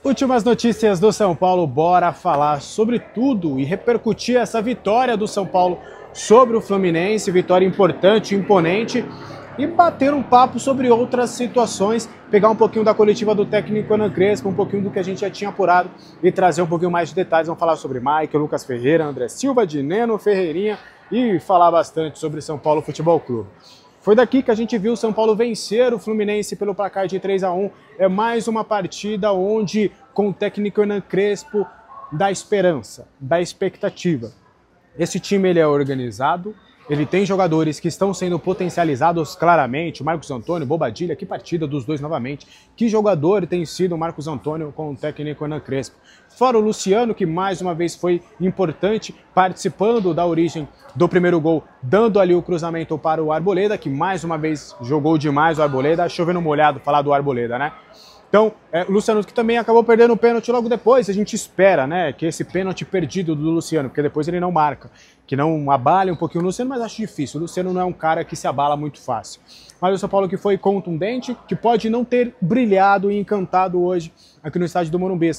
Últimas notícias do São Paulo, bora falar sobre tudo e repercutir essa vitória do São Paulo sobre o Fluminense, vitória importante, imponente, e bater um papo sobre outras situações, pegar um pouquinho da coletiva do técnico Hernan Crespo, um pouquinho do que a gente já tinha apurado e trazer um pouquinho mais de detalhes. Vamos falar sobre Mike, Lucas Ferreira, André Silva, Dineno, Ferreirinha e falar bastante sobre São Paulo Futebol Clube. Foi daqui que a gente viu o São Paulo vencer o Fluminense pelo placar de 3-1. É mais uma partida onde, com o técnico Hernan Crespo, dá esperança, dá expectativa. Esse time ele é organizado, ele tem jogadores que estão sendo potencializados claramente. O Marcos Antônio, Bobadilha, que partida dos dois novamente. Que jogador tem sido o Marcos Antônio com o técnico Hernan Crespo. Fora o Luciano, que mais uma vez foi importante, participando da origem do primeiro gol, dando ali o cruzamento para o Arboleda, que mais uma vez jogou demais o Arboleda. Chovendo molhado falar do Arboleda, né? Então, Luciano, que também acabou perdendo o pênalti logo depois. A gente espera, né, que esse pênalti perdido do Luciano, porque depois ele não marca, que não abale um pouquinho o Luciano, mas acho difícil. O Luciano não é um cara que se abala muito fácil. Mas o São Paulo que foi contundente, que pode não ter brilhado e encantado hoje aqui no estádio do Morumbi,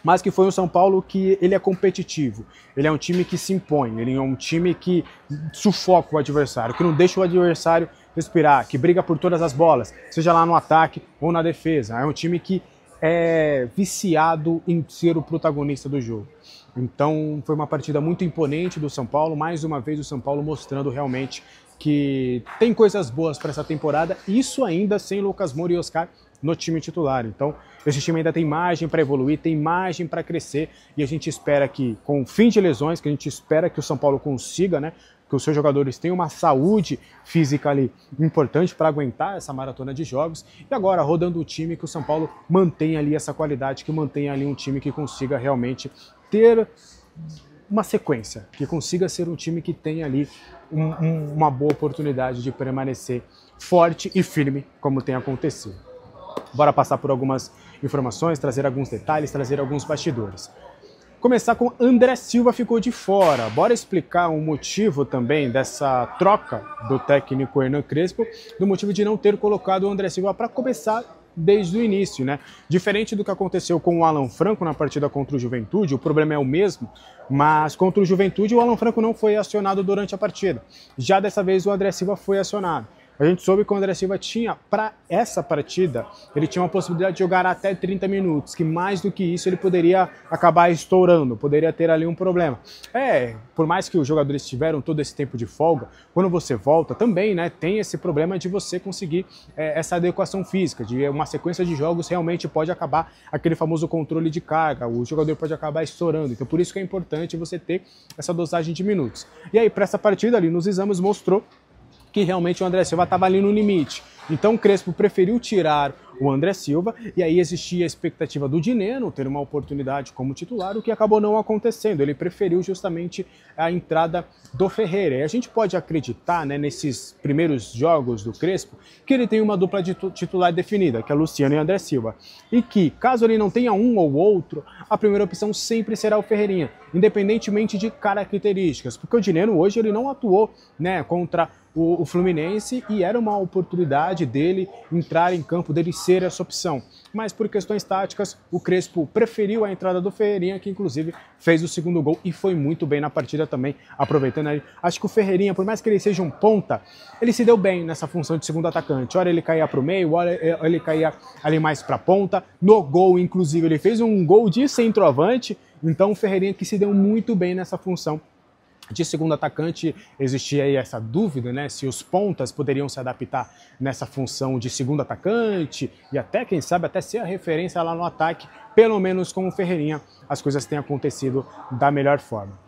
mas que foi um São Paulo que ele é competitivo, ele é um time que se impõe, ele é um time que sufoca o adversário, que não deixa o adversário respirar, que briga por todas as bolas, seja lá no ataque ou na defesa. É um time que é viciado em ser o protagonista do jogo. Então foi uma partida muito imponente do São Paulo, mais uma vez o São Paulo mostrando realmente que tem coisas boas para essa temporada, isso ainda sem Lucas Moura e Oscar no time titular. Então esse time ainda tem margem para evoluir, tem margem para crescer, e a gente espera que, com o fim de lesões, que a gente espera que o São Paulo consiga, né, que os seus jogadores tenham uma saúde física ali importante para aguentar essa maratona de jogos, e agora rodando o time, que o São Paulo mantenha ali essa qualidade, que mantenha ali um time que consiga realmente ter uma sequência, que consiga ser um time que tenha ali uma boa oportunidade de permanecer forte e firme, como tem acontecido. Bora passar por algumas informações, trazer alguns detalhes, trazer alguns bastidores. Começar com André Silva ficou de fora. Bora explicar o motivo também dessa troca do técnico Hernan Crespo, do motivo de não ter colocado o André Silva para começar desde o início, né? Diferente do que aconteceu com o Alan Franco na partida contra o Juventude, o problema é o mesmo, mas contra o Juventude o Alan Franco não foi acionado durante a partida. Já dessa vez o André Silva foi acionado. A gente soube que o André Silva tinha, para essa partida, ele tinha uma possibilidade de jogar até 30 minutos, que mais do que isso ele poderia acabar estourando, poderia ter ali um problema. Por mais que os jogadores tiveram todo esse tempo de folga, quando você volta também, né, tem esse problema de você conseguir essa adequação física, de uma sequência de jogos realmente pode acabar aquele famoso controle de carga, o jogador pode acabar estourando, então por isso que é importante você ter essa dosagem de minutos. E aí, para essa partida ali nos exames mostrou que realmente o André Silva estava ali no limite. Então o Crespo preferiu tirar o André Silva, e aí existia a expectativa do Dineno ter uma oportunidade como titular, o que acabou não acontecendo. Ele preferiu justamente a entrada do Ferreira. E a gente pode acreditar, né, nesses primeiros jogos do Crespo, que ele tem uma dupla de titular definida, que é Luciano e André Silva. E que, caso ele não tenha um ou outro, a primeira opção sempre será o Ferreirinha, independentemente de características. Porque o Dineno hoje ele não atuou, né, contra o Fluminense, e era uma oportunidade dele entrar em campo, dele ser essa opção. Mas por questões táticas, o Crespo preferiu a entrada do Ferreirinha, que inclusive fez o segundo gol e foi muito bem na partida também, aproveitando aí. Acho que o Ferreirinha, por mais que ele seja um ponta, ele se deu bem nessa função de segundo atacante. Ora ele caía para o meio, ora ele caía ali mais para a ponta. No gol, inclusive, ele fez um gol de centroavante, então o Ferreirinha que se deu muito bem nessa função de segundo atacante. Existia aí essa dúvida, né, se os pontas poderiam se adaptar nessa função de segundo atacante e até, quem sabe, até ser a referência lá no ataque. Pelo menos com o Ferreirinha as coisas têm acontecido da melhor forma.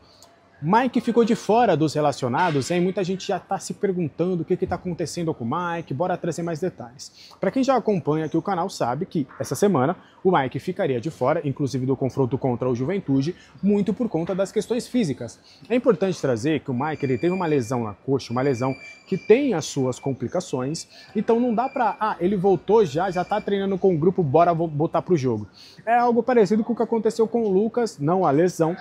Mike ficou de fora dos relacionados, e aí muita gente já está se perguntando o que está acontecendo com o Mike. Bora trazer mais detalhes. Para quem já acompanha aqui o canal sabe que essa semana o Mike ficaria de fora, inclusive do confronto contra o Juventude, muito por conta das questões físicas. É importante trazer que o Mike ele teve uma lesão na coxa, uma lesão que tem as suas complicações, então não dá para, ele voltou já está treinando com o grupo, bora botar para o jogo. É algo parecido com o que aconteceu com o Lucas, não a lesão,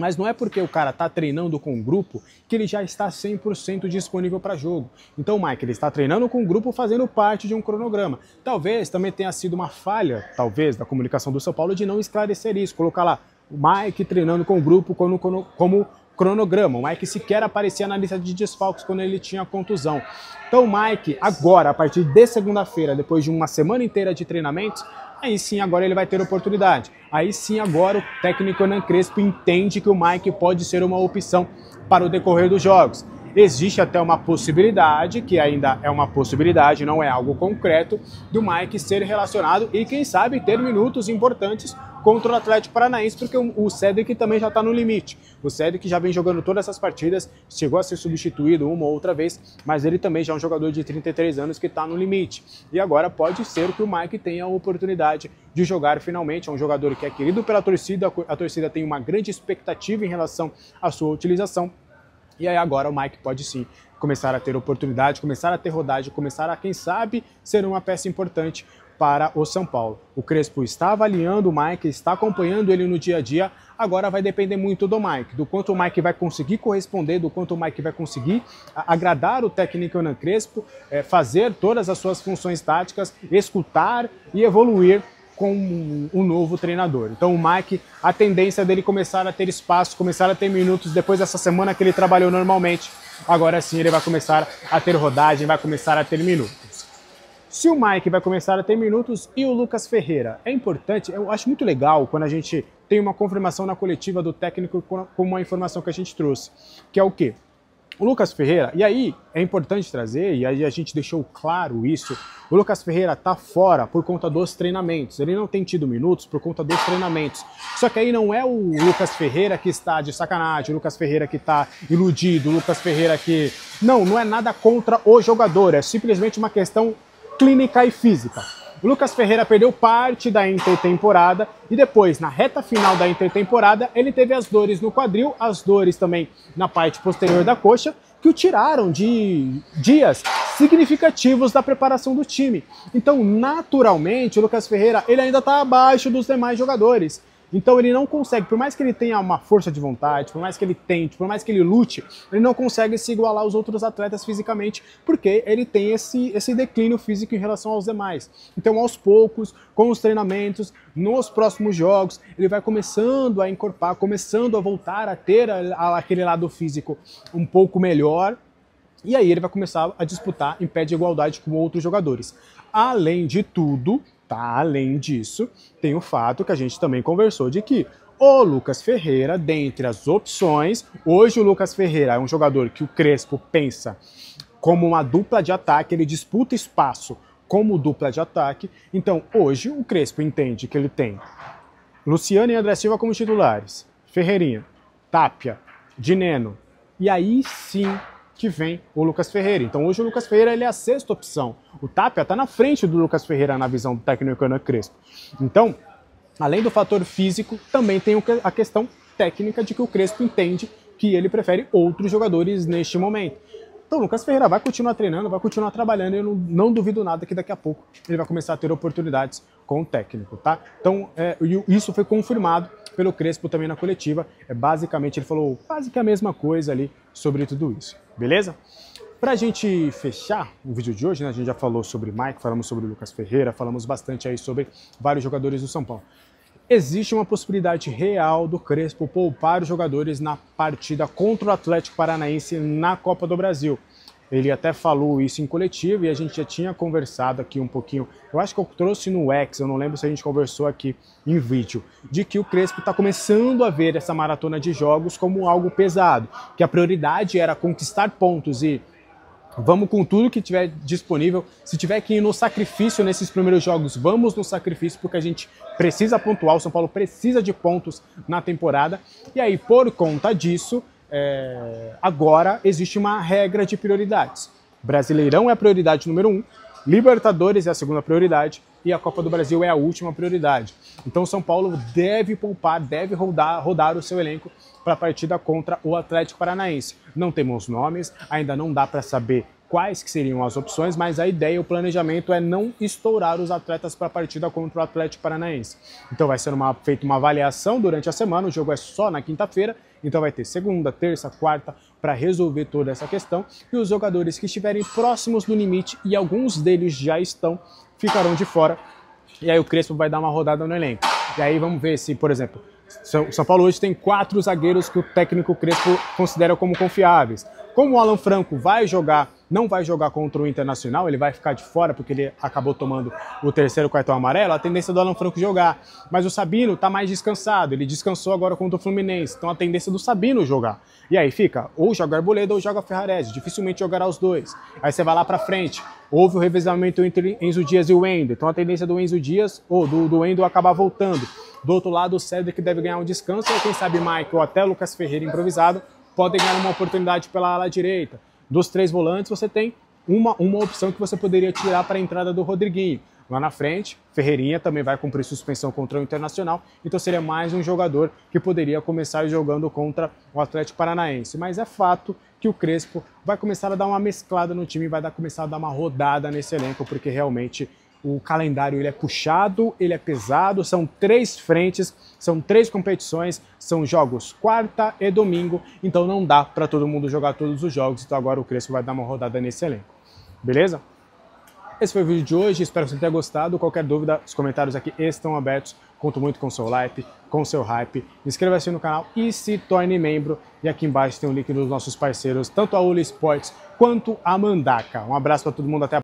Mas não é porque o cara está treinando com um grupo que ele já está 100% disponível para jogo. Então o Mike ele está treinando com um grupo fazendo parte de um cronograma. Talvez também tenha sido uma falha, talvez, da comunicação do São Paulo de não esclarecer isso. Colocar lá o Mike treinando com o grupo como cronograma. O Mike sequer aparecia na lista de desfalques quando ele tinha contusão. Então o Mike agora, a partir de segunda-feira, depois de uma semana inteira de treinamentos, aí sim agora ele vai ter oportunidade. Aí sim agora o técnico Hernan Crespo entende que o Mike pode ser uma opção para o decorrer dos jogos. Existe até uma possibilidade, que ainda é uma possibilidade, não é algo concreto, do Mike ser relacionado e quem sabe ter minutos importantes contra o Atlético Paranaense, porque o Cédric também já está no limite. O Cédric já vem jogando todas essas partidas, chegou a ser substituído uma ou outra vez, mas ele também já é um jogador de 33 anos que está no limite. E agora pode ser que o Mike tenha a oportunidade de jogar finalmente. É um jogador que é querido pela torcida, a torcida tem uma grande expectativa em relação à sua utilização. E aí agora o Mike pode sim começar a ter oportunidade, começar a ter rodagem, começar a, quem sabe, ser uma peça importante para o São Paulo. O Crespo está avaliando o Mike, está acompanhando ele no dia a dia, agora vai depender muito do Mike, do quanto o Mike vai conseguir corresponder, do quanto o Mike vai conseguir agradar o técnico Hernan Crespo, fazer todas as suas funções táticas, escutar e evoluir com um novo treinador. Então o Mike, a tendência dele começar a ter espaço, começar a ter minutos depois dessa semana que ele trabalhou normalmente, agora sim ele vai começar a ter rodagem, vai começar a ter minutos. Se o Mike vai começar a ter minutos e o Lucas Ferreira, é importante, eu acho muito legal quando a gente tem uma confirmação na coletiva do técnico com uma informação que a gente trouxe, que é o quê? O Lucas Ferreira, e aí é importante trazer, e aí a gente deixou claro isso, o Lucas Ferreira está fora por conta dos treinamentos, ele não tem tido minutos por conta dos treinamentos. Só que aí não é o Lucas Ferreira que está de sacanagem, o Lucas Ferreira que está iludido, o Lucas Ferreira que... Não é nada contra o jogador, é simplesmente uma questão clínica e física. O Lucas Ferreira perdeu parte da intertemporada e depois, na reta final da intertemporada, ele teve as dores no quadril, as dores também na parte posterior da coxa, que o tiraram de dias significativos da preparação do time. Então, naturalmente, o Lucas Ferreira ele ainda está abaixo dos demais jogadores. Então ele não consegue, por mais que ele tenha uma força de vontade, por mais que ele tente, por mais que ele lute, ele não consegue se igualar aos outros atletas fisicamente, porque ele tem esse declínio físico em relação aos demais. Então aos poucos, com os treinamentos, nos próximos jogos, ele vai começando a encorpar, começando a voltar a ter aquele lado físico um pouco melhor, e aí ele vai começar a disputar em pé de igualdade com outros jogadores. Além de tudo, além disso, tem o fato que a gente também conversou de que o Lucas Ferreira, dentre as opções, hoje o Lucas Ferreira é um jogador que o Crespo pensa como uma dupla de ataque, ele disputa espaço como dupla de ataque, então hoje o Crespo entende que ele tem Luciano e André Silva como titulares, Ferreirinha, Tapia, Dineno, e aí sim que vem o Lucas Ferreira. Então hoje o Lucas Ferreira ele é a sexta opção. O Tapia está na frente do Lucas Ferreira na visão do técnico Hernan Crespo. Então, além do fator físico, também tem a questão técnica de que o Crespo entende que ele prefere outros jogadores neste momento. Então o Lucas Ferreira vai continuar treinando, vai continuar trabalhando e eu não duvido nada que daqui a pouco ele vai começar a ter oportunidades com o técnico, tá? Então isso foi confirmado pelo Crespo também na coletiva. Basicamente, ele falou quase que a mesma coisa ali sobre tudo isso, beleza? Pra gente fechar o vídeo de hoje, né, a gente já falou sobre Mike, falamos sobre o Lucas Ferreira, falamos bastante aí sobre vários jogadores do São Paulo. Existe uma possibilidade real do Crespo poupar os jogadores na partida contra o Atlético Paranaense na Copa do Brasil. Ele até falou isso em coletivo e a gente já tinha conversado aqui um pouquinho, eu acho que eu trouxe no X, eu não lembro se a gente conversou aqui em vídeo, de que o Crespo está começando a ver essa maratona de jogos como algo pesado, que a prioridade era conquistar pontos e vamos com tudo que tiver disponível, se tiver que ir no sacrifício nesses primeiros jogos, vamos no sacrifício porque a gente precisa pontuar, o São Paulo precisa de pontos na temporada e aí por conta disso, agora existe uma regra de prioridades. Brasileirão é a prioridade número 1, Libertadores é a segunda prioridade e a Copa do Brasil é a última prioridade. Então o São Paulo deve poupar, deve rodar o seu elenco para a partida contra o Atlético Paranaense. Não temos nomes, ainda não dá para saber quais que seriam as opções, mas a ideia, o planejamento é não estourar os atletas para a partida contra o Atlético Paranaense. Então vai ser feita uma avaliação durante a semana, o jogo é só na quinta-feira, então vai ter segunda, terça, quarta para resolver toda essa questão, e os jogadores que estiverem próximos do limite, e alguns deles já estão, ficarão de fora, e aí o Crespo vai dar uma rodada no elenco. E aí vamos ver se, por exemplo, São Paulo hoje tem 4 zagueiros que o técnico Crespo considera como confiáveis. Como o Alan Franco não vai jogar contra o Internacional, ele vai ficar de fora porque ele acabou tomando o 3º cartão amarelo, a tendência do Alan Franco jogar. Mas o Sabino está mais descansado, ele descansou agora contra o Fluminense, então a tendência do Sabino jogar. E aí fica, ou joga Arboleda ou joga Ferrarese, dificilmente jogará os dois. Aí você vai lá para frente, houve o revezamento entre Enzo Dias e o Wendel, então a tendência do Enzo Dias, ou do Wendel acabar voltando. Do outro lado, o Cedric deve ganhar um descanso, ou quem sabe Mike ou até Lucas Ferreira improvisado podem ganhar uma oportunidade pela ala direita. Dos 3 volantes, você tem uma opção que você poderia tirar para a entrada do Rodriguinho. Lá na frente, Ferreirinha também vai cumprir suspensão contra o Internacional, então seria mais um jogador que poderia começar jogando contra o Atlético Paranaense. Mas é fato que o Crespo vai começar a dar uma mesclada no time, vai começar a dar uma rodada nesse elenco, porque realmente o calendário ele é puxado, ele é pesado, são 3 frentes, são 3 competições, são jogos quarta e domingo, então não dá para todo mundo jogar todos os jogos, então agora o Crespo vai dar uma rodada nesse elenco. Beleza? Esse foi o vídeo de hoje, espero que você tenha gostado. Qualquer dúvida, os comentários aqui estão abertos. Conto muito com o seu like, com o seu hype. Inscreva-se no canal e se torne membro. E aqui embaixo tem o link dos nossos parceiros, tanto a Uli Sports quanto a Mandaca. Um abraço para todo mundo, até a